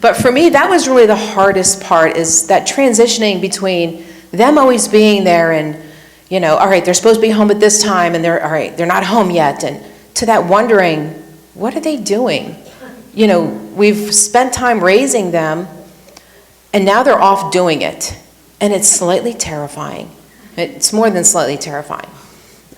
But for me, that was really the hardest part, is that transitioning between them always being there and, all right, they're supposed to be home at this time, and they're not home yet, and to that wondering, what are they doing? We've spent time raising them, and now they're off doing it. And it's slightly terrifying. It's more than slightly terrifying.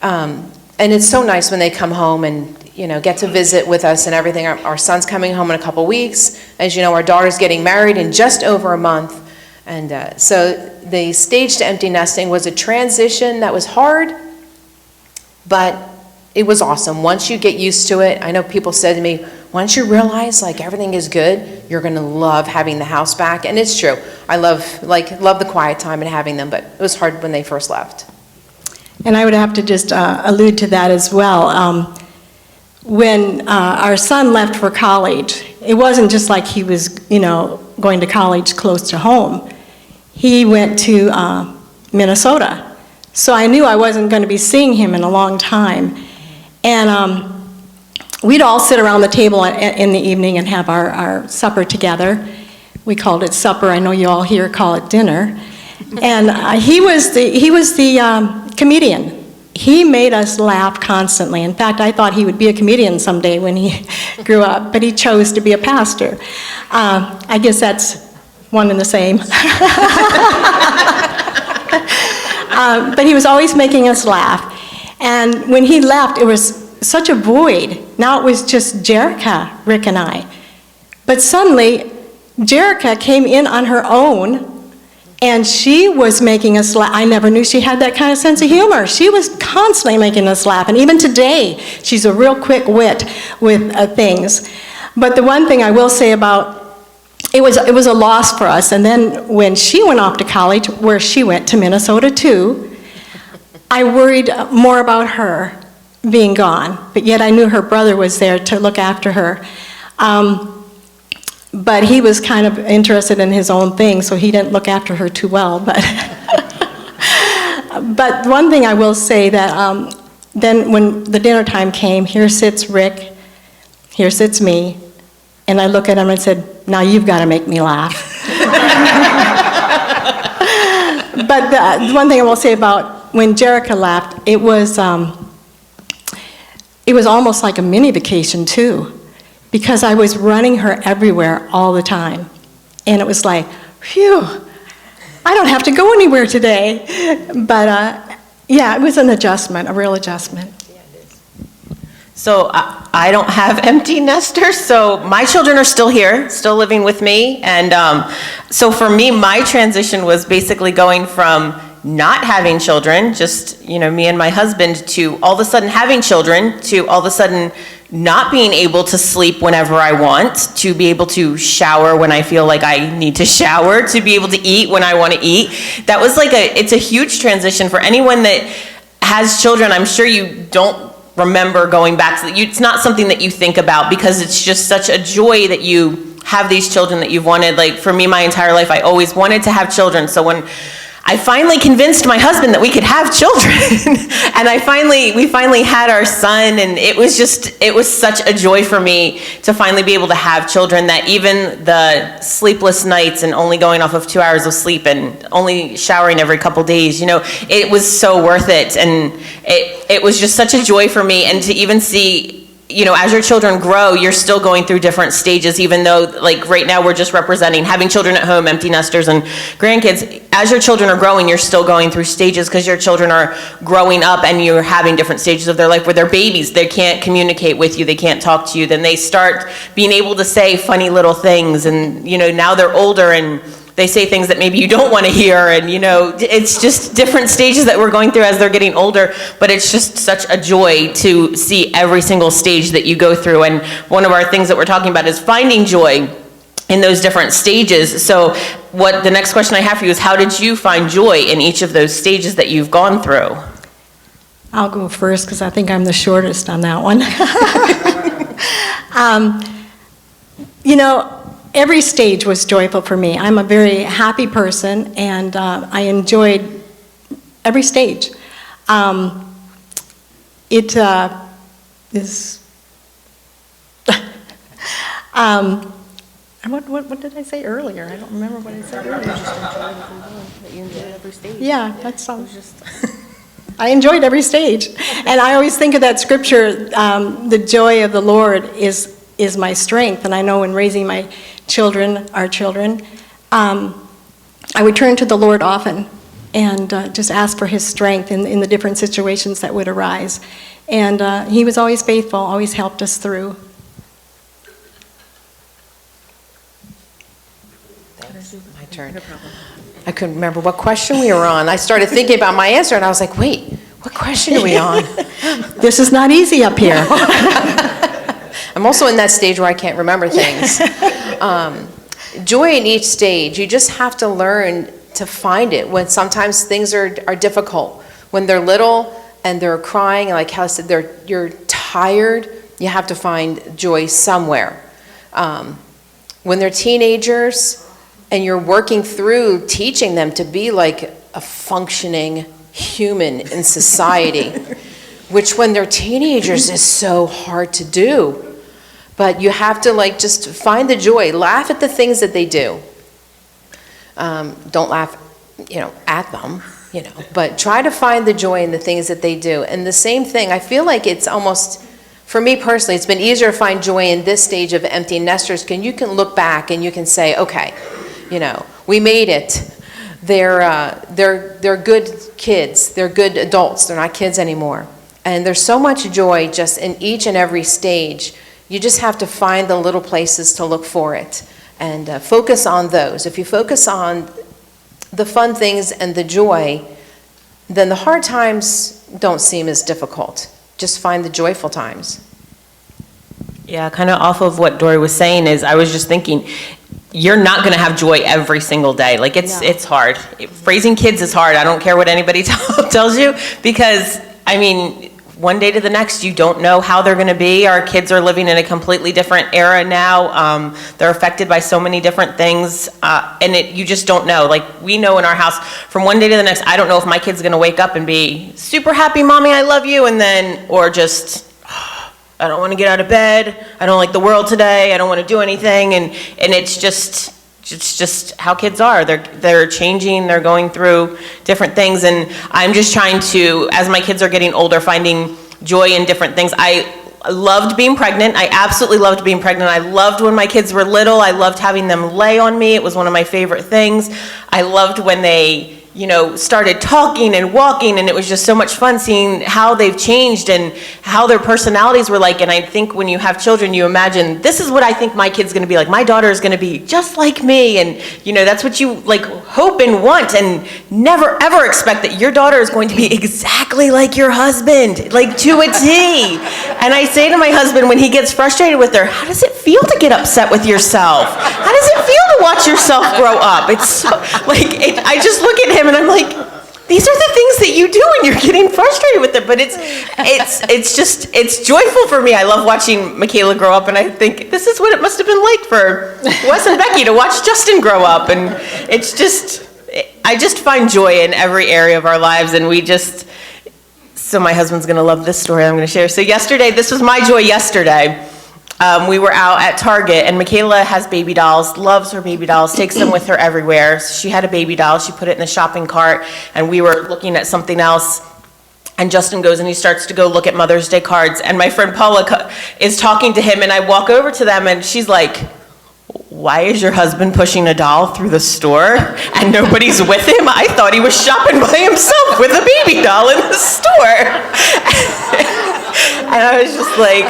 And it's so nice when they come home and, get to visit with us and everything. Our son's coming home in a couple weeks. As you know, our daughter's getting married in just over a month. And so the stage to empty nesting was a transition that was hard, but it was awesome. Once you get used to it, I know people said to me, once you realize everything is good, you're going to love having the house back. And it's true. I love the quiet time and having them, but it was hard when they first left. And I would have to just allude to that as well. When our son left for college, it wasn't just like he was, going to college close to home. He went to Minnesota. So I knew I wasn't going to be seeing him in a long time. And we'd all sit around the table in the evening and have our supper together. We called it supper. I know you all here call it dinner. And he was the comedian. He made us laugh constantly. In fact, I thought he would be a comedian someday when he grew up, but he chose to be a pastor. I guess that's one and the same. But he was always making us laugh. And when he left, it was such a void. Now it was just Jerica, Rick, and I. But suddenly, Jerica came in on her own, and she was making us laugh. I never knew she had that kind of sense of humor. She was constantly making us laugh. And even today, she's a real quick wit with things. But the one thing I will say about it was a loss for us. And then when she went off to college, where she went to Minnesota too, I worried more about her being gone. But yet I knew her brother was there to look after her. But he was kind of interested in his own thing, so he didn't look after her too well. But but one thing I will say that then when the dinner time came, here sits Rick, here sits me, and I look at him and said, now you've got to make me laugh. But the one thing I will say about when Jerica left, it was almost like a mini vacation too, because I was running her everywhere all the time. And it was like, phew, I don't have to go anywhere today. But yeah, it was an adjustment, a real adjustment. So I don't have empty nesters, so my children are still here, still living with me. And so for me, my transition was basically going from not having children, just me and my husband, to all of a sudden having children, to all of a sudden not being able to sleep whenever I want, to be able to shower when I feel like I need to shower, to be able to eat when I want to eat. That was it's a huge transition for anyone that has children. I'm sure you don't remember going back to it's not something that you think about, because it's just such a joy that you have these children that you've wanted. Like for me, my entire life, I always wanted to have children. So when I finally convinced my husband that we could have children, and we finally had our son, and it was such a joy for me to finally be able to have children, that even the sleepless nights and only going off of 2 hours of sleep and only showering every couple days, it was so worth it. And it was just such a joy for me. And to even see, as your children grow, you're still going through different stages, even though right now we're just representing having children at home, empty nesters and grandkids. As your children are growing, you're still going through stages, because your children are growing up and you're having different stages of their life where they're babies. They can't communicate with you. They can't talk to you. Then they start being able to say funny little things. And, now they're older and they say things that maybe you don't want to hear, and it's just different stages that we're going through as they're getting older. But it's just such a joy to see every single stage that you go through. And one of our things that we're talking about is finding joy in those different stages. So what the next question I have for you is, how did you find joy in each of those stages that you've gone through? I'll go first, because I think I'm the shortest on that one. Every stage was joyful for me. I'm a very happy person, and I enjoyed every stage. It is What did I say earlier? I don't remember what I said earlier. You enjoyed every stage. Yeah, that sounds I enjoyed every stage. And I always think of that scripture, the joy of the Lord is my strength. And I know in raising my children, our children, I would turn to the Lord often and just ask for his strength in the different situations that would arise. And he was always faithful, always helped us through. My turn. I couldn't remember what question we were on. I started thinking about my answer, and I was like, wait, what question are we on? This is not easy up here. I'm also in that stage where I can't remember things. Joy in each stage, you just have to learn to find it when sometimes things are difficult. When they're little and they're crying, like Kelly said, you're tired, you have to find joy somewhere. When they're teenagers and you're working through teaching them to be like a functioning human in society, which when they're teenagers is so hard to do. But you have to like just find the joy, laugh at the things that they do. Don't laugh, at them, but try to find the joy in the things that they do. And the same thing, I feel like it's almost, for me personally, it's been easier to find joy in this stage of empty nesters. You can look back and you can say, okay, we made it. They're good kids. They're good adults. They're not kids anymore. And there's so much joy just in each and every stage. You just have to find the little places to look for it and focus on those. If you focus on the fun things and the joy, then the hard times don't seem as difficult. Just find the joyful times. Yeah, kind of off of what Dory was saying is I was just thinking, you're not going to have joy every single day. Like it's hard. Raising kids is hard. I don't care what anybody tells you, because one day to the next, you don't know how they're going to be. Our kids are living in a completely different era now. They're affected by so many different things, and you just don't know. Like we know in our house, from one day to the next, I don't know if my kid's going to wake up and be super happy, Mommy, I love you, or just, I don't want to get out of bed. I don't like the world today. I don't want to do anything, and it's just how kids are. They're changing, they're going through different things, and I'm just trying to, as my kids are getting older, finding joy in different things. I loved being pregnant. I absolutely loved being pregnant. I loved when my kids were little. I loved having them lay on me. It was one of my favorite things. I loved when they started talking and walking, and it was just so much fun seeing how they've changed and how their personalities were like. And I think when you have children, you imagine, this is what I think my kid's gonna be like. My daughter is gonna be just like me, and that's what you like hope and want, and never ever expect that your daughter is going to be exactly like your husband, like to a T. And I say to my husband when he gets frustrated with her, how does it feel to get upset with yourself? How does it feel to watch yourself grow up? It's so, I just look at him and I'm like, these are the things that you do when you're getting frustrated with it. But it's joyful for me. I love watching Michaela grow up, and I think this is what it must have been like for Wes and Becky to watch Justin grow up. And I just find joy in every area of our lives, and so my husband's gonna love this story I'm gonna share. So yesterday, this was my joy yesterday. We were out at Target, and Michaela has baby dolls, loves her baby dolls, takes them with her everywhere. So she had a baby doll, she put it in the shopping cart, and we were looking at something else, and Justin goes and he starts to go look at Mother's Day cards, and my friend Paula is talking to him, and I walk over to them, and she's like, why is your husband pushing a doll through the store and nobody's with him? I thought he was shopping by himself with a baby doll in the store. And I was just like,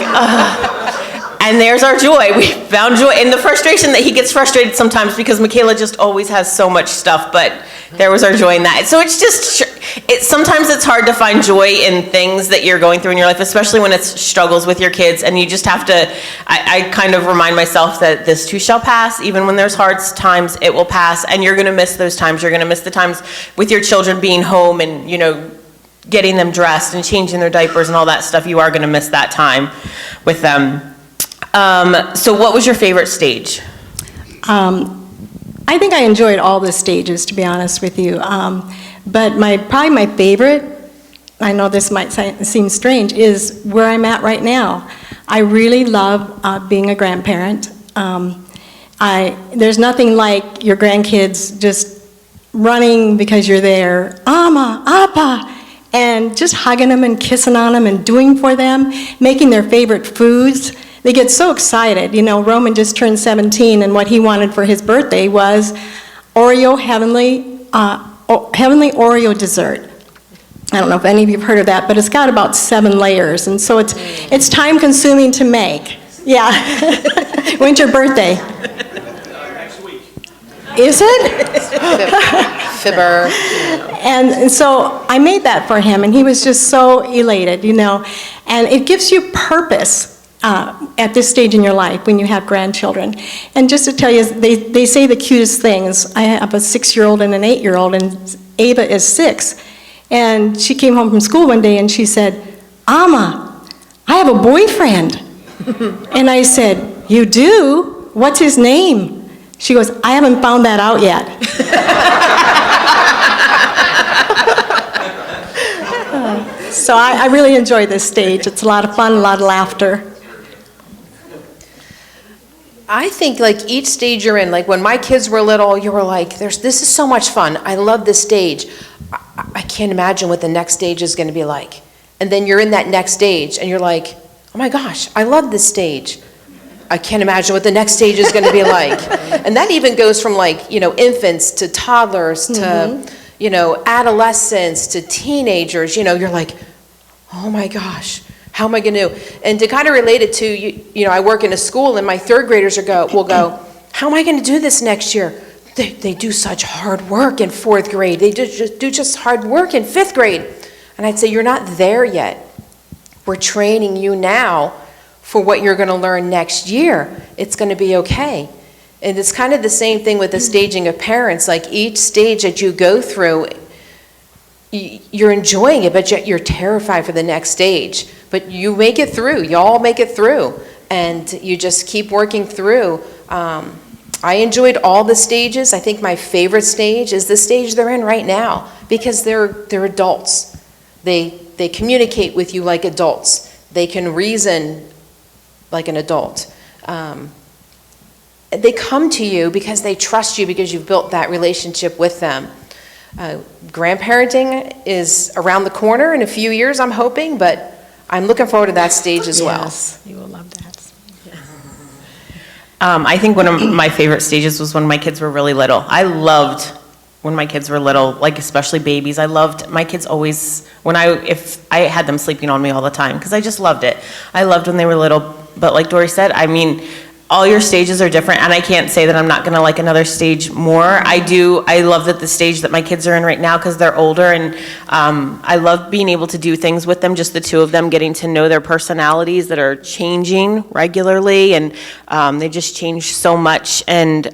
And there's our joy. We found joy in the frustration that he gets frustrated sometimes because Michaela just always has so much stuff, but there was our joy in that. So sometimes it's hard to find joy in things that you're going through in your life, especially when it's struggles with your kids, and you just have to, I kind of remind myself that this too shall pass. Even when there's hard times, it will pass, and you're gonna miss those times. You're gonna miss the times with your children being home and, getting them dressed and changing their diapers and all that stuff. You are gonna miss that time with them. So what was your favorite stage? I think I enjoyed all the stages, to be honest with you. But probably my favorite, I know this might seem strange, is where I'm at right now. I really love being a grandparent. There's nothing like your grandkids just running because you're there, Ama, Appa, and just hugging them and kissing on them and doing for them, making their favorite foods. They get so excited. You know, Roman just turned 17, and what he wanted for his birthday was heavenly Oreo dessert. I don't know if any of you have heard of that, but it's got about 7 layers, and so it's time-consuming to make. Yeah. When's your birthday? Next week. Is it? Fibber. And so I made that for him, and he was just so elated, you know. And it gives you purpose at this stage in your life when you have grandchildren. And just to tell you, they say the cutest things. I have a 6-year-old and an 8-year-old, and Ava is 6. And she came home from school one day and she said, Ama, I have a boyfriend. And I said, you do? What's his name? She goes, I haven't found that out yet. So I really enjoy this stage. It's a lot of fun, a lot of laughter. I think like each stage you're in, like when my kids were little, you were like, this is so much fun. I love this stage. I can't imagine what the next stage is going to be like. And then you're in that next stage and you're like, oh my gosh, I love this stage. I can't imagine what the next stage is going to be like. And that even goes from like, you know, infants to toddlers to, you know, adolescents to teenagers. You know, you're like, oh my gosh, how am I going to? And to kind of relate it to, you know, I work in a school and my 3rd graders will go, how am I going to do this next year? They do such hard work in 4th grade. They do just hard work in 5th grade. And I'd say, you're not there yet. We're training you now for what you're going to learn next year. It's going to be okay. And it's kind of the same thing with the staging of parents. Like each stage that you go through, you're enjoying it, but yet you're terrified for the next stage. But you make it through. You all make it through. And you just keep working through. I enjoyed all the stages. I think my favorite stage is the stage they're in right now because they're adults. They communicate with you like adults. They can reason like an adult. They come to you because they trust you because you've built that relationship with them. Grandparenting is around the corner in a few years, I'm hoping, but I'm looking forward to that stage as well. Yes, you will love that. I think one of my favorite stages was when my kids were really little. I loved when my kids were little, like especially babies. I loved my kids always, if I had them sleeping on me all the time, because I just loved it. I loved when they were little, but like Dory said, I mean, all your stages are different, and I can't say that I'm not gonna like another stage more. I love that the stage that my kids are in right now, because they're older, and I love being able to do things with them, just the 2 of them, getting to know their personalities that are changing regularly, and they just change so much, and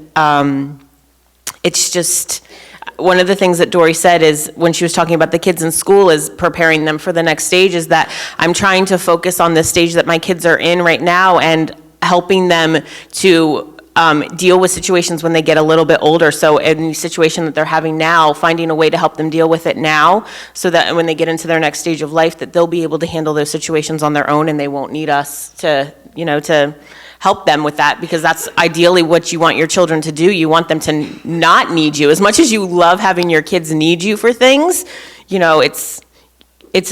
it's just, one of the things that Dory said is, when she was talking about the kids in school, is preparing them for the next stage, is that I'm trying to focus on the stage that my kids are in right now, and helping them to deal with situations when they get a little bit older. So any situation that they're having now, finding a way to help them deal with it now, so that when they get into their next stage of life, that they'll be able to handle those situations on their own, and they won't need us to, you know, to help them with that, because that's ideally what you want your children to do. You want them to not need you. As much as you love having your kids need you for things, you know, it's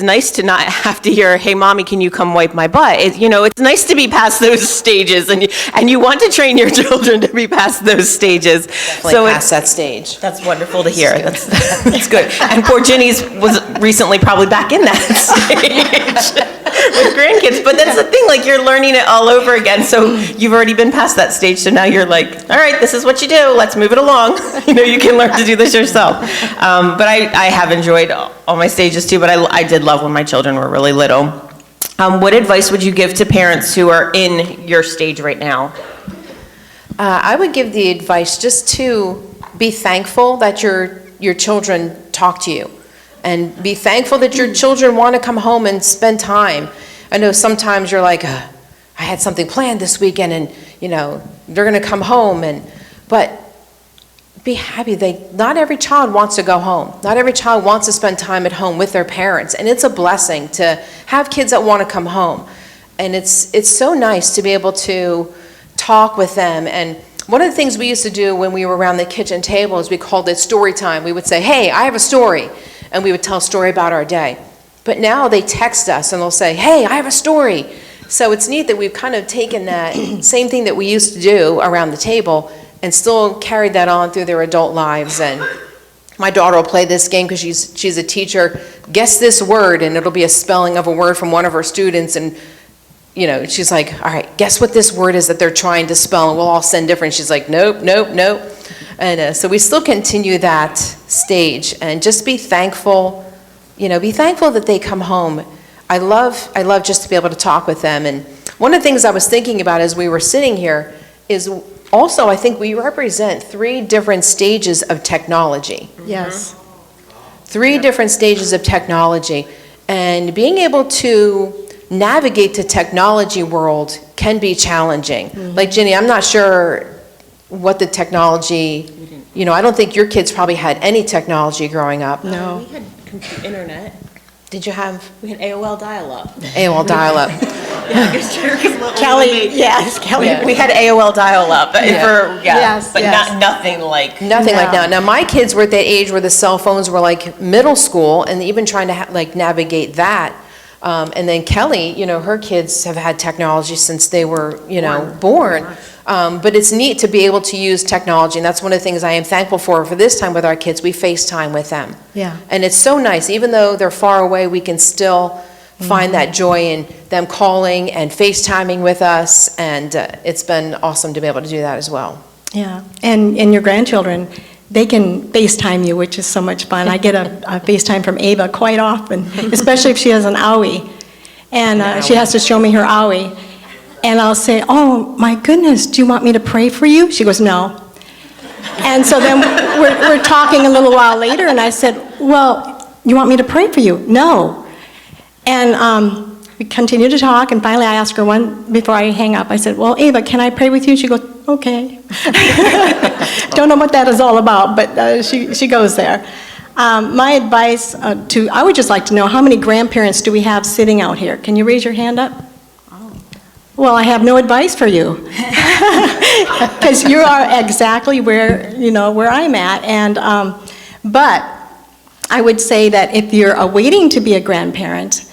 nice to not have to hear, hey, mommy, can you come wipe my butt? It's nice to be past those stages, and you want to train your children to be past those stages. Definitely past that stage. That's wonderful to hear. That's good. And poor Ginny's was recently probably back in that stage with grandkids. But that's the thing, like, you're learning it all over again. So you've already been past that stage, so now you're like, all right, this is what you do. Let's move it along. You can learn to do this yourself. But I have enjoyed all my stages too, but I did love when my children were really little. What advice would you give to parents who are in your stage right now? I would give the advice just to be thankful that your children talk to you, and be thankful that your children want to come home and spend time. I know sometimes you're like, I had something planned this weekend, and they're going to come home, but be happy. Not every child wants to go home. Not every child wants to spend time at home with their parents, and it's a blessing to have kids that want to come home. And it's so nice to be able to talk with them. And One of the things we used to do when we were around the kitchen table is we called it story time. We would say, hey, I have a story, and we would tell a story about our day. But now they text us and they'll say, hey, I have a story. So it's neat that we've kind of taken that same thing that we used to do around the table and still carried that on through their adult lives. And my daughter will play this game because she's a teacher. Guess this word, and it'll be a spelling of a word from one of her students. And she's like, all right, guess what this word is that they're trying to spell, and we'll all send different. She's like, nope, nope, nope. And so we still continue that stage, and just be thankful, be thankful that they come home. I love just to be able to talk with them. And one of the things I was thinking about as we were sitting here is also, I think we represent 3 different stages of technology. Yes. 3 different stages of technology. And being able to navigate the technology world can be challenging. Like Ginny, I'm not sure what the technology, I don't think your kids probably had any technology growing up. No. We had internet. Did you have We had AOL dial-up. AOL dial-up? Kelly, yes, Kelly. Yeah. We had AOL dial-up Yes, but yes. nothing like. Nothing like No. now. Now, my kids were at that age where the cell phones were like middle school, and even trying to navigate that. And then Kelly, her kids have had technology since they were, born. But it's neat to be able to use technology, and that's one of the things I am thankful for this time with our kids. We FaceTime with them. Yeah. And it's so nice. Even though they're far away, we can still find that joy in them calling and FaceTiming with us, and it's been awesome to be able to do that as well. Yeah, and your grandchildren, they can FaceTime you, which is so much fun. I get a FaceTime from Ava quite often, especially if she has an owie. And she has to show me her owie. And I'll say, oh, my goodness, do you want me to pray for you? She goes, no. And so then we're talking a little while later, and I said, well, you want me to pray for you? No. And we continue to talk, and finally I asked her one, before I hang up, I said, well, Ava, can I pray with you? She goes, okay. Don't know what that is all about, but she goes there. My advice I would just like to know, how many grandparents do we have sitting out here? Can you raise your hand up? Well, I have no advice for you. Because you are exactly where I'm at. And, but I would say that if you're awaiting to be a grandparent,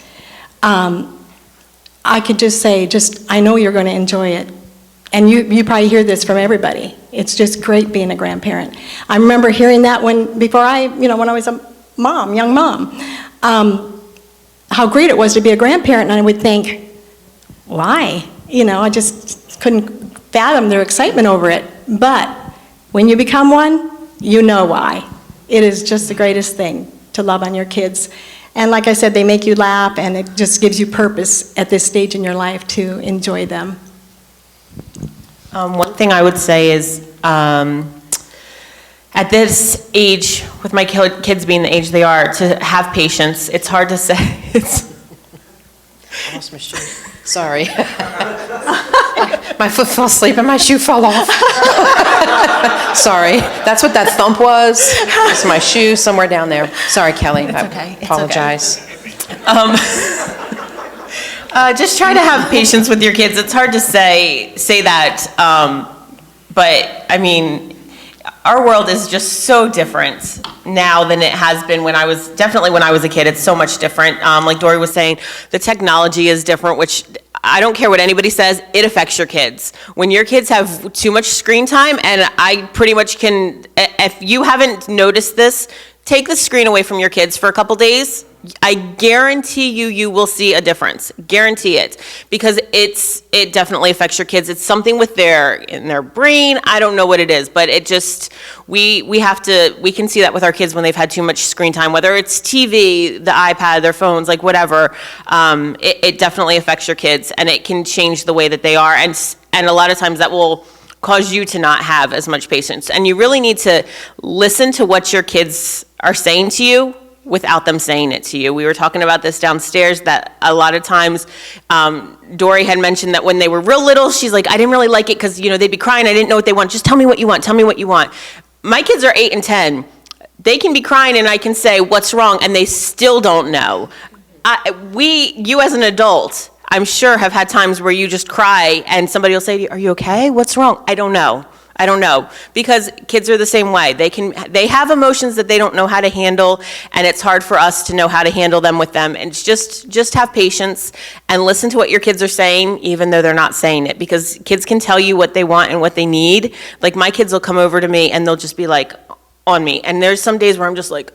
I could just say, I know you're going to enjoy it. And you probably hear this from everybody. It's just great being a grandparent. I remember hearing that when I was a mom, young mom, how great it was to be a grandparent. And I would think, why? I just couldn't fathom their excitement over it. But when you become one, you know why. It is just the greatest thing to love on your kids. And like I said, they make you laugh, and it just gives you purpose at this stage in your life to enjoy them. One thing I would say is, at this age, with my kids being the age they are, to have patience. It's hard to say. I lost my shoe. Sorry. My foot fell asleep and my shoe fell off. Sorry. That's what that thump was. It's my shoe somewhere down there. Sorry, Kelly. It's okay. I apologize. Just try to have patience with your kids. It's hard to say that, but I mean, our world is just so different now than it has been when I was a kid. It's so much different. Like Dory was saying, the technology is different, which I don't care what anybody says, it affects your kids. When your kids have too much screen time, and I pretty much can, if you haven't noticed this, take the screen away from your kids for a couple days. I guarantee you will see a difference. Guarantee it. Because it definitely affects your kids. It's something with in their brain. I don't know what it is, but it just, we can see that with our kids when they've had too much screen time, whether it's TV, the iPad, their phones, like whatever. It definitely affects your kids, and it can change the way that they are. And a lot of times that will cause you to not have as much patience. And you really need to listen to what your kids are saying to you without them saying it to you. We were talking about this downstairs, that a lot of times, Dory had mentioned that when they were real little, she's like, I didn't really like it because, they'd be crying, I didn't know what they want. Just tell me what you want, tell me what you want. My kids are 8 and 10. They can be crying and I can say, what's wrong? And they still don't know. You as an adult, I'm sure, have had times where you just cry and somebody will say to you, are you okay? What's wrong? I don't know. I don't know, because kids are the same way. They have emotions that they don't know how to handle, and it's hard for us to know how to handle them with them. And just have patience and listen to what your kids are saying, even though they're not saying it, because kids can tell you what they want and what they need. Like, my kids will come over to me and they'll just be like on me, and there's some days where I'm just like,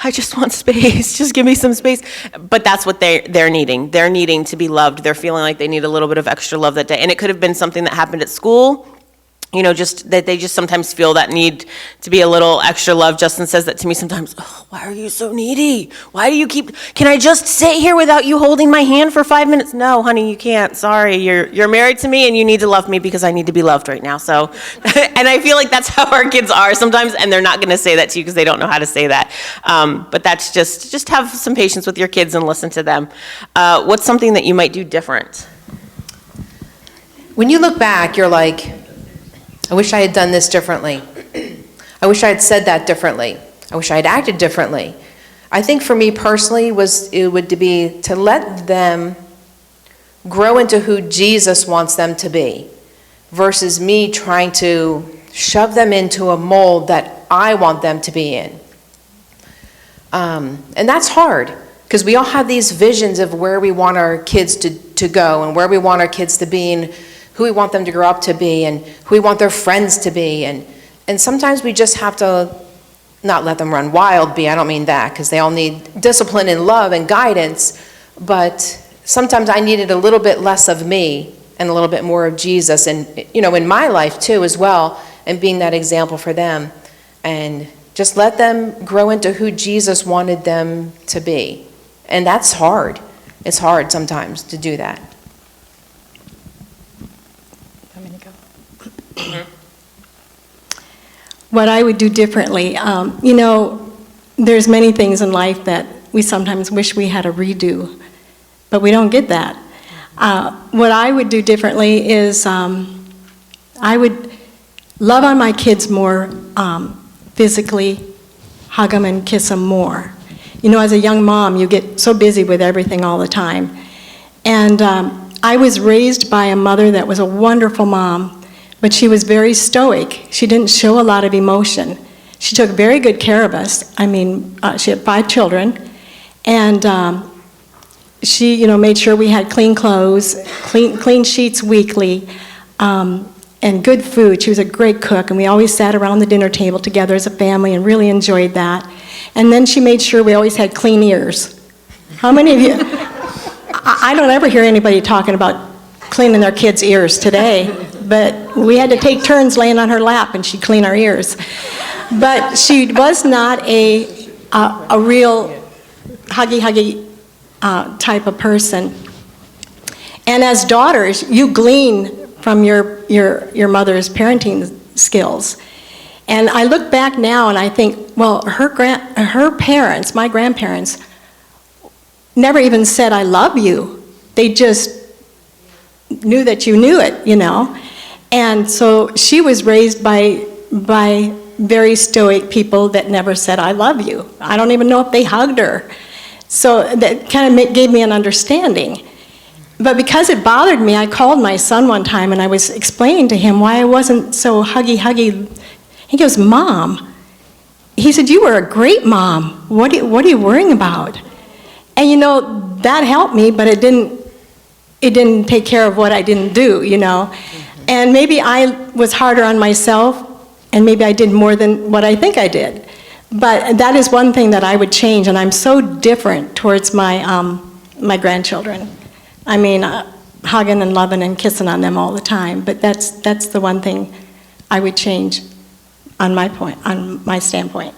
I just want space. Just give me some space. But that's what they're needing. They're needing to be loved. They're feeling like they need a little bit of extra love that day. And it could have been something that happened at school, just that they just sometimes feel that need to be a little extra love. Justin says that to me sometimes. Oh, why are you so needy? Why do you can I just sit here without you holding my hand for 5 minutes? No, honey, you can't. Sorry, you're married to me and you need to love me because I need to be loved right now. So, and I feel like that's how our kids are sometimes, and they're not going to say that to you because they don't know how to say that. But that's just have some patience with your kids and listen to them. What's something that you might do different? When you look back, you're like, I wish I had done this differently. I wish I had said that differently. I wish I had acted differently. I think for me personally, it would be to let them grow into who Jesus wants them to be, versus me trying to shove them into a mold that I want them to be in. And that's hard, because we all have these visions of where we want our kids to go, and where we want our kids to be, and who we want them to grow up to be, and who we want their friends to be. And sometimes we just have to not let them run wild. I don't mean that, because they all need discipline and love and guidance. But sometimes I needed a little bit less of me and a little bit more of Jesus. And, in my life too as well, and being that example for them. And just let them grow into who Jesus wanted them to be. And that's hard. It's hard sometimes to do that. What I would do differently, there's many things in life that we sometimes wish we had a redo, but we don't get that. What I would do differently is I would love on my kids more physically, hug them and kiss them more. As a young mom, you get so busy with everything all the time. And I was raised by a mother that was a wonderful mom, but she was very stoic. She didn't show a lot of emotion. She took very good care of us. She had 5 children, and she, made sure we had clean clothes, clean sheets weekly, and good food. She was a great cook, and we always sat around the dinner table together as a family and really enjoyed that. And then she made sure we always had clean ears. How many of you? I don't ever hear anybody talking about cleaning their kids' ears today, but we had to take turns laying on her lap and she'd clean our ears. But she was not a real huggy type of person. And as daughters, you glean from your mother's parenting skills. And I look back now and I think, well, her parents, my grandparents, never even said, I love you. They just knew that you knew it, And so she was raised by very stoic people that never said, I love you. I don't even know if they hugged her. So that kind of gave me an understanding. But because it bothered me, I called my son one time and I was explaining to him why I wasn't so huggy. He goes, Mom, he said, you were a great mom. What are you worrying about? And that helped me, but it didn't take care of what I didn't do, And maybe I was harder on myself, and maybe I did more than what I think I did. But that is one thing that I would change, and I'm so different towards my grandchildren. Hugging and loving and kissing on them all the time. But that's the one thing I would change on my standpoint.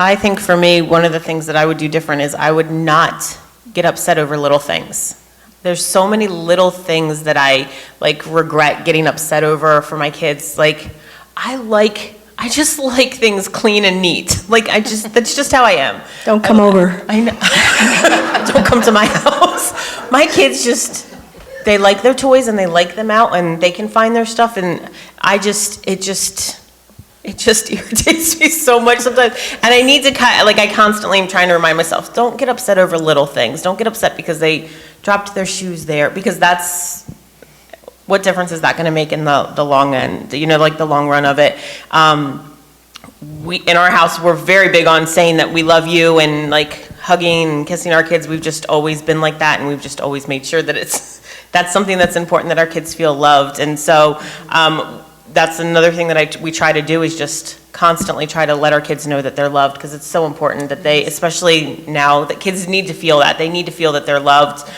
I think for me, one of the things that I would do different is I would not get upset over little things. There's so many little things that I regret getting upset over for my kids. I just like things clean and neat. That's just how I am. Don't come over. I know. Don't come to my house. My kids they like their toys and they like them out and they can find their stuff, and it just irritates me so much sometimes. And I need to I constantly am trying to remind myself, don't get upset over little things. Don't get upset because they dropped their shoes there, because what difference is that going to make in the long end, like the long run of it? We, in our house, we're very big on saying that we love you and like hugging and kissing our kids. We've just always been like that, and we've just always made sure that that's something that's important, that our kids feel loved. And so that's another thing that we try to do, is just constantly try to let our kids know that they're loved, because it's so important that they, especially now, that kids need to feel that. They need to feel that they're loved.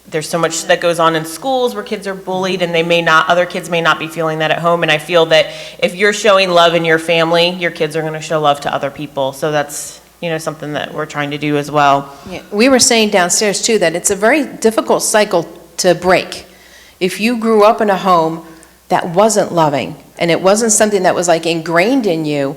There's so much that goes on in schools where kids are bullied, and other kids may not be feeling that at home. And I feel that if you're showing love in your family, your kids are going to show love to other people. So that's, something that we're trying to do as well. Yeah, we were saying downstairs too that it's a very difficult cycle to break. If you grew up in a home that wasn't loving, and it wasn't something that was like ingrained in you,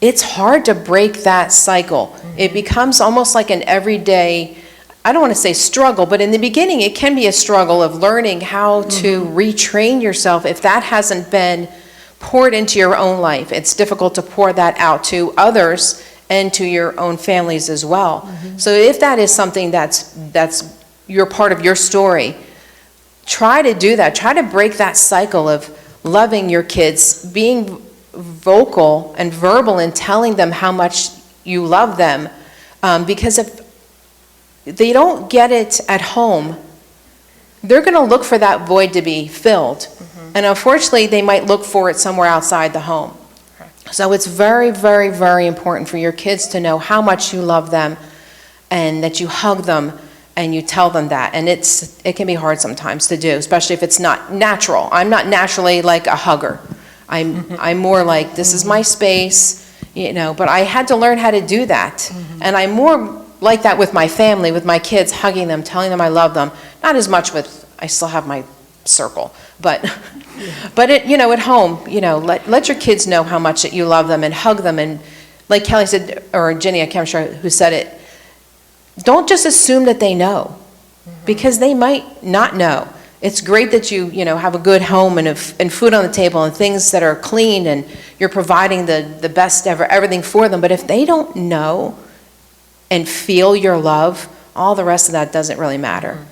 it's hard to break that cycle. It becomes almost like an everyday, I don't want to say struggle, but in the beginning it can be a struggle of learning how to retrain yourself. If that hasn't been poured into your own life, it's difficult to pour that out to others and to your own families as well. So if that is something that's your part of your story, try to do that. Try to break that cycle of loving your kids, being vocal and verbal and telling them how much you love them. Because if they don't get it at home, they're going to look for that void to be filled. And unfortunately, they might look for it somewhere outside the home. So it's very, very, very important for your kids to know how much you love them, and that you hug them and you tell them that. And it can be hard sometimes to do, especially if it's not natural. I'm not naturally like a hugger. I'm more like, this is my space, but I had to learn how to do that. And I'm more like that with my family, with my kids, hugging them, telling them I love them. Not as much I still have my circle, but at home, let your kids know how much that you love them, and hug them. And like Kelly said, or Jenny, I can't remember who said it, don't just assume that they know, because they might not know. It's great that you have a good home and food on the table and things that are clean, and you're providing the best ever, everything for them. But if they don't know and feel your love, all the rest of that doesn't really matter.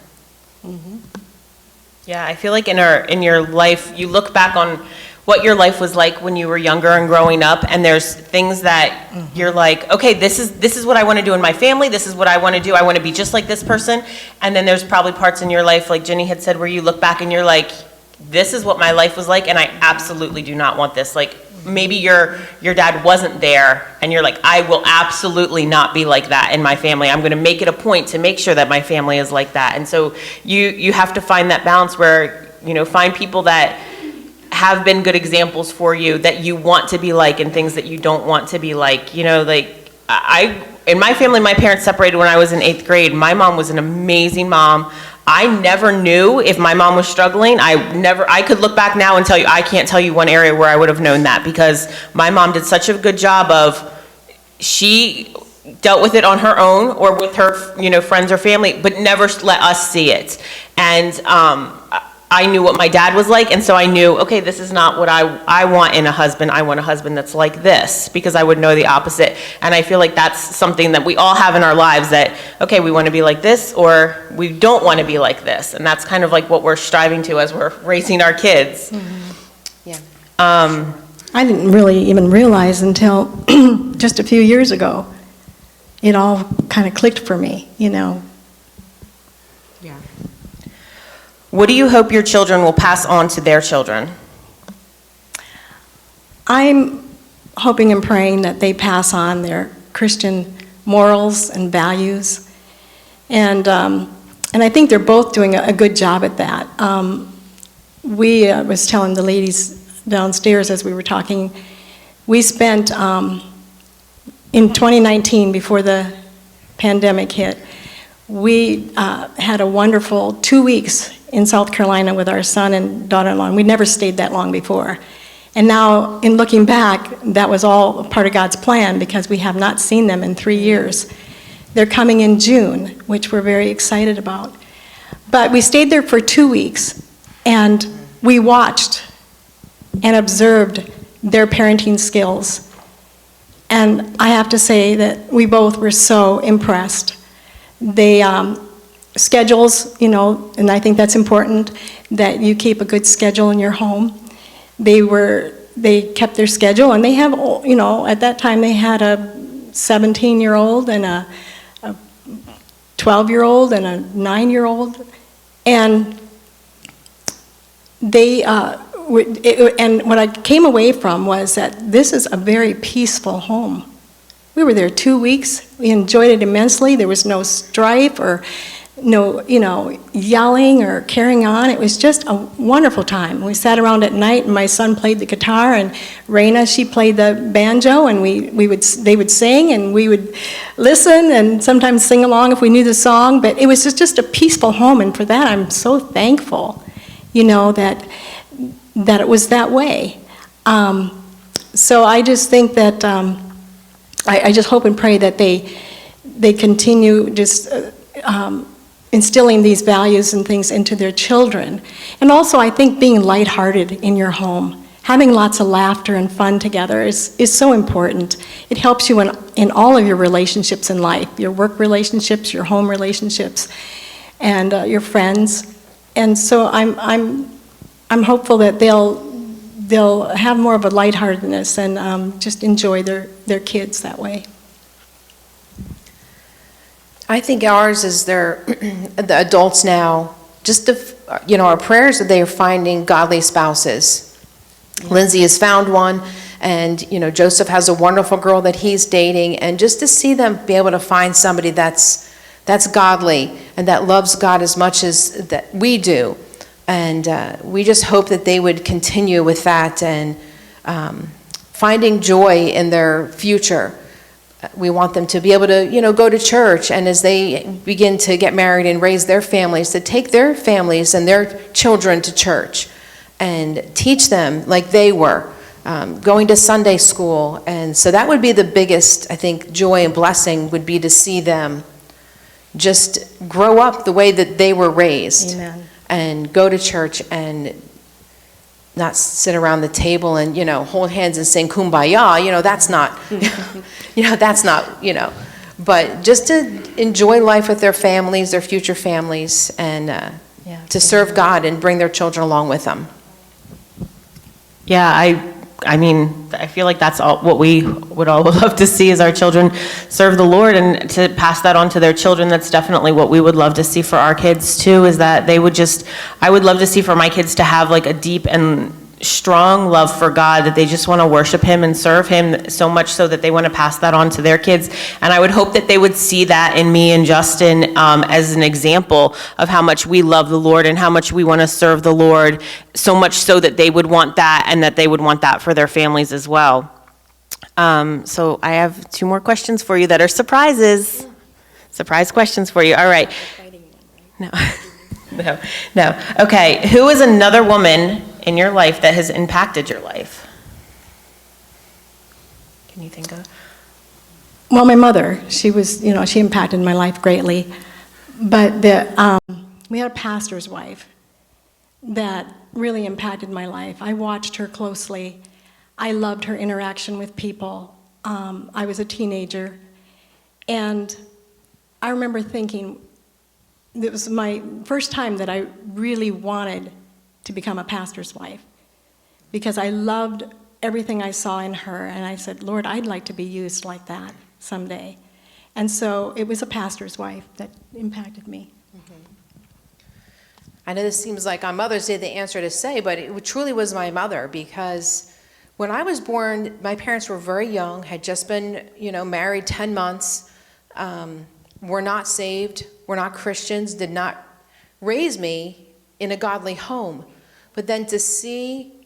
Yeah, I feel like in your life, you look back on what your life was like when you were younger and growing up, and there's things that you're like, okay, this is what I want to do in my family, this is what I want to do, I want to be just like this person. And then there's probably parts in your life, like Jenny had said, where you look back and you're like, this is what my life was like, and I absolutely do not want this. Like, maybe your dad wasn't there, and you're like, I will absolutely not be like that in my family. I'm going to make it a point to make sure that my family is like that. And so you have to find that balance where, find people that have been good examples for you, that you want to be like, and things that you don't want to be like. In my family, my parents separated when I was in 8th grade. My mom was an amazing mom. I never knew if my mom was struggling. I could look back now and tell you, I can't tell you one area where I would have known that, because my mom did such a good job of, she dealt with it on her own or with her, friends or family, but never let us see it. And I knew what my dad was like, and so I knew, okay, this is not what I want in a husband. I want a husband that's like this, because I would know the opposite. And I feel like that's something that we all have in our lives, that, okay, we want to be like this, or we don't want to be like this. And that's kind of like what we're striving to as we're raising our kids. Yeah. I didn't really even realize until just a few years ago, it all kind of clicked for me, Yeah. What do you hope your children will pass on to their children? I'm hoping and praying that they pass on their Christian morals and values, and I think they're both doing a good job at that. We was telling the ladies downstairs as we were talking, we spent in 2019, before the pandemic hit, we had a wonderful 2 weeks in South Carolina with our son and daughter-in-law, and we'd never stayed that long before. And now, in looking back, that was all part of God's plan, because we have not seen them in 3 years. They're coming in June, which we're very excited about. But we stayed there for 2 weeks, and we watched and observed their parenting skills. And I have to say that we both were so impressed. They schedules, and I think that's important. that you keep a good schedule in your home. They kept their schedule, and they have, at that time they had a 17-year-old and a 12-year-old and a 9-year-old, and and what I came away from was that this is a very peaceful home. We were there 2 weeks. We enjoyed it immensely. There was no strife or no, yelling or carrying on. It was just a wonderful time. We sat around at night, and my son played the guitar, and Raina, she played the banjo, and they would sing, and we would listen and sometimes sing along if we knew the song. But it was just a peaceful home, and for that I'm so thankful, that it was that way. So I just think that I just hope and pray that they continue just instilling these values and things into their children. And also, I think being lighthearted in your home, having lots of laughter and fun together is so important. It helps you in all of your relationships in life, your work relationships, your home relationships, and your friends. And so I'm hopeful that they'll have more of a lightheartedness and just enjoy their kids that way. I think ours is the adults now, just our prayers that they are finding godly spouses. Yeah. Lindsay has found one, and Joseph has a wonderful girl that he's dating, and just to see them be able to find somebody that's godly and that loves God as much as that we do. And we just hope that they would continue with that and finding joy in their future. We want them to be able to, go to church, and as they begin to get married and raise their families, to take their families and their children to church and teach them like they were, going to Sunday school. And so that would be the biggest, I think, joy and blessing would be to see them just grow up the way that they were raised. Amen. And go to church and not sit around the table and, hold hands and sing Kumbaya. That's not, that's not, but just to enjoy life with their families, their future families, and to serve God and bring their children along with them. Yeah, I feel like that's all what we would all love to see is our children serve the Lord, and to pass that on to their children. That's definitely what we would love to see for our kids too, is that I would love to see for my kids to have like a deep and strong love for God, that they just want to worship Him and serve Him so much so that they want to pass that on to their kids. And I would hope that they would see that in me and Justin as an example of how much we love the Lord and how much we want to serve the Lord, so much so that they would want that, and that they would want that for their families as well. So I have 2 more questions for you that are surprises. Surprise questions for you. All right. No. No. Okay. Who is another woman in your life that has impacted your life? Can you think of? Well, my mother, she was, she impacted my life greatly. But we had a pastor's wife that really impacted my life. I watched her closely. I loved her interaction with people. I was a teenager, and I remember thinking, it was my first time that I really wanted to become a pastor's wife, because I loved everything I saw in her, and I said, Lord, I'd like to be used like that someday. And so it was a pastor's wife that impacted me. Mm-hmm. I know this seems like on Mother's Day the answer to say, but it truly was my mother, because when I was born, my parents were very young, had just been, married 10 months, were not saved, were not Christians, did not raise me in a godly home. But then to see,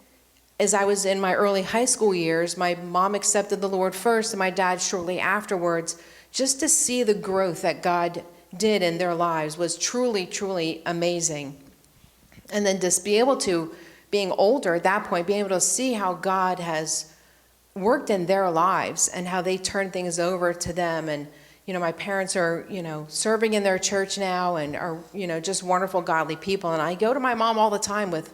as I was in my early high school years, my mom accepted the Lord first and my dad shortly afterwards, just to see the growth that God did in their lives was truly, truly amazing. And then just be able to, being older at that point, being able to see how God has worked in their lives and how they turned things over to them. And my parents are, serving in their church now and are, just wonderful, godly people. And I go to my mom all the time with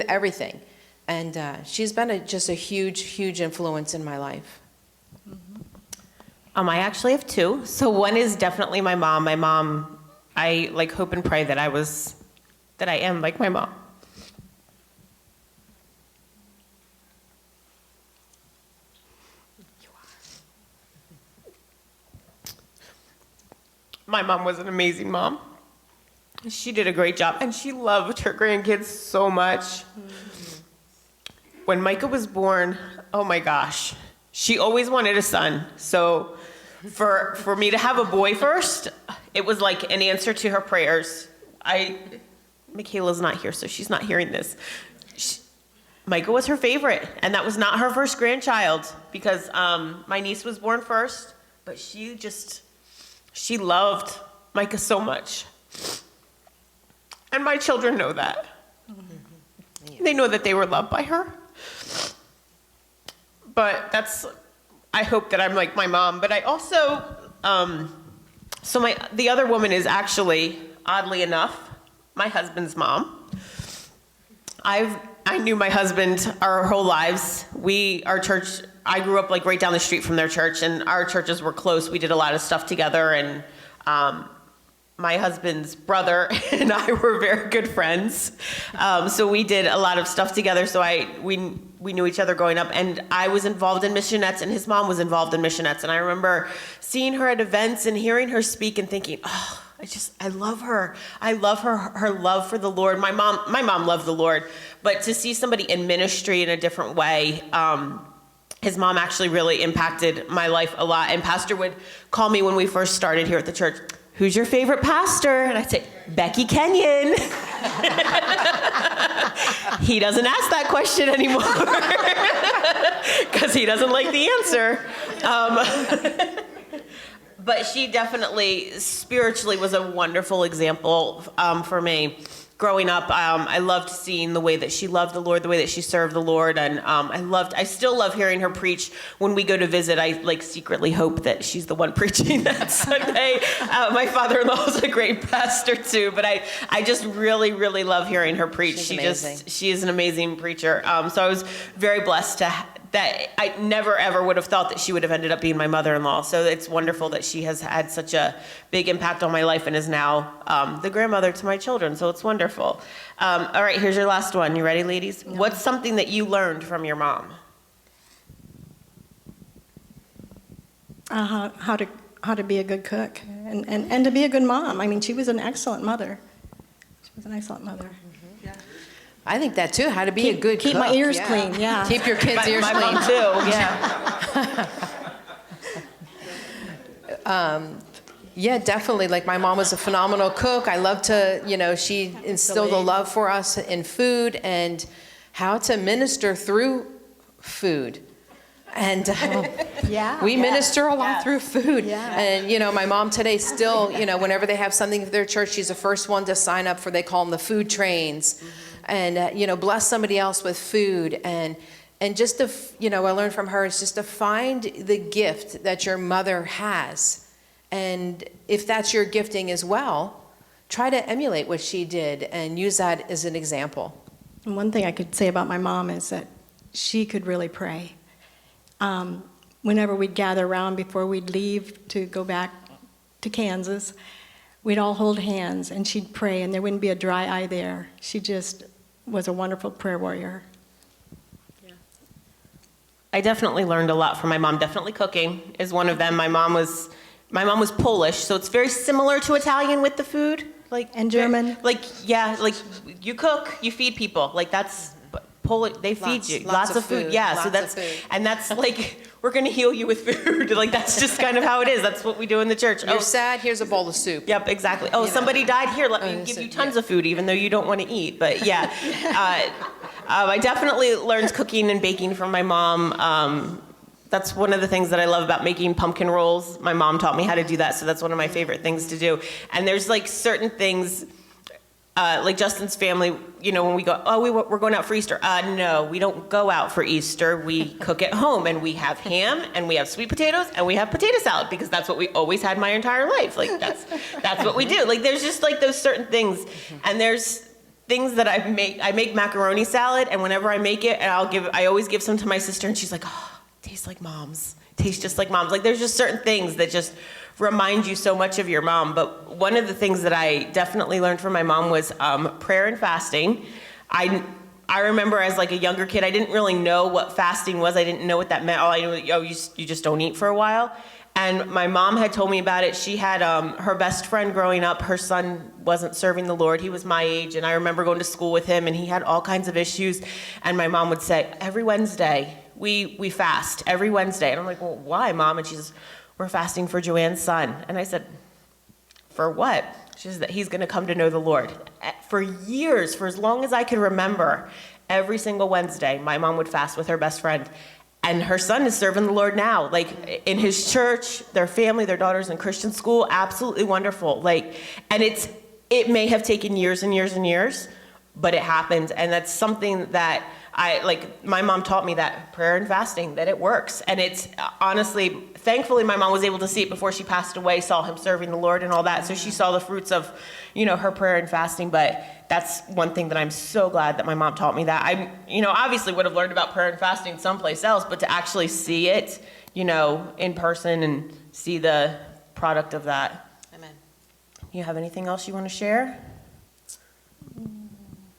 everything. And she's been just a huge, huge influence in my life. I actually have 2. So one is definitely my mom. My mom, I hope and pray that I am like my mom. my mom was an amazing mom. She did a great job, and she loved her grandkids so much. When Micah was born, oh my gosh, she always wanted a son. So for me to have a boy first, it was like an answer to her prayers. Michaela's not here, so she's not hearing this. Micah was her favorite, and that was not her first grandchild, because my niece was born first, but she loved Micah so much. And my children know that. They know that they were loved by her. But I hope that I'm like my mom. But I also, the other woman is actually, oddly enough, my husband's mom. I knew my husband our whole lives. Our church, I grew up like right down the street from their church, and our churches were close. We did a lot of stuff together, and my husband's brother and I were very good friends. So we did a lot of stuff together. So we knew each other growing up, and I was involved in missionettes, and his mom was involved in missionettes. And I remember seeing her at events and hearing her speak and thinking, oh, I love her. I love her love for the Lord. My mom loved the Lord, but to see somebody in ministry in a different way, his mom actually really impacted my life a lot. And Pastor would call me when we first started here at the church, "Who's your favorite pastor?" And I'd say, "Becky Kenyon." He doesn't ask that question anymore because he doesn't like the answer. But she definitely, spiritually, was a wonderful example for me. Growing up, I loved seeing the way that she loved the Lord, the way that she served the Lord, and I still love hearing her preach. When we go to visit, I secretly hope that she's the one preaching that Sunday. My father-in-law is a great pastor too, but I just really, really love hearing her preach. She is an amazing preacher. So I was very blessed that I never ever would have thought that she would have ended up being my mother-in-law. So it's wonderful that she has had such a big impact on my life and is now the grandmother to my children. So it's wonderful. All right, here's your last one. You ready, ladies? No. What's something that you learned from your mom? How to be a good cook and to be a good mom. I mean, she was an excellent mother. She was an excellent mother. I think that too, how to be a good Keep cook. my ears clean, yeah. Keep your kids' ears my clean. mom too, yeah. Yeah, definitely. Like my mom was a phenomenal cook. I love to, she instilled a love for us in food and how to minister through food. And we minister a lot through food. Yeah. And, my mom today still, whenever they have something for their church, she's the first one to sign up for, they call them the food trains. And, bless somebody else with food. And just to, I learned from her is just to find the gift that your mother has. And if that's your gifting as well, try to emulate what she did and use that as an example. And one thing I could say about my mom is that she could really pray. Whenever we'd gather around before we'd leave to go back to Kansas, we'd all hold hands and she'd pray and there wouldn't be a dry eye there. She just was a wonderful prayer warrior. Yeah. I definitely learned a lot from my mom. Definitely cooking is one of them. My mom was Polish, so it's very similar to Italian with the food. And German. You cook, you feed people. That's Polish, they feed you. Lots of food. Yeah, so that's we're going to heal you with food. That's just kind of how it is. That's what we do in the church. You're sad, here's a bowl of soup. Yep, exactly. Somebody died here, let me give you tons of food, even though you don't want to eat. But yeah, I definitely learned cooking and baking from my mom. That's one of the things that I love about making pumpkin rolls. My mom taught me how to do that, so that's one of my favorite things to do. And there's certain things, like Justin's family, when we go, we're going out for Easter. No, we don't go out for Easter. We cook at home, and we have ham, and we have sweet potatoes, and we have potato salad, because that's what we always had my entire life. That's what we do. There's just those certain things, and there's things that I make macaroni salad, and whenever I make it, and I always give some to my sister, and she's like, oh, tastes like mom's. Tastes just like mom's. There's just certain things that just remind you so much of your mom. But one of the things that I definitely learned from my mom was prayer and fasting. I remember as a younger kid, I didn't really know what fasting was. I didn't know what that meant. All I knew was, you just don't eat for a while. And my mom had told me about it. She had her best friend growing up. Her son wasn't serving the Lord. He was my age, and I remember going to school with him, and he had all kinds of issues. And my mom would say, every Wednesday, we fast, every Wednesday. And I'm like, well, why, Mom? And she says, we're fasting for Joanne's son. And I said, for what? She says that he's going to come to know the Lord. For years, for as long as I can remember, every single Wednesday, my mom would fast with her best friend. And her son is serving the Lord now, like in his church, their family, their daughter's in Christian school, absolutely wonderful. Like, and it may have taken years and years and years, but it happened. And that's something that my mom taught me, that prayer and fasting, that it works. And it's honestly, thankfully, my mom was able to see it before she passed away, saw him serving the Lord and all that. So she saw the fruits of, her prayer and fasting. But that's one thing that I'm so glad that my mom taught me that. I, obviously would have learned about prayer and fasting someplace else, but to actually see it, in person and see the product of that. Amen. You have anything else you want to share?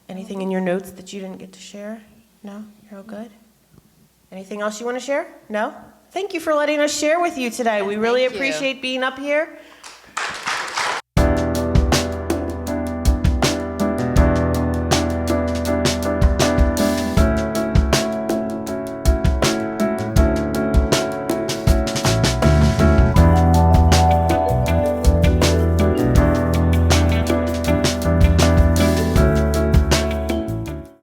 Anything in your notes that you didn't get to share? No? You're all good? Anything else you want to share? No? Thank you for letting us share with you today. We really thank you. appreciate being up here.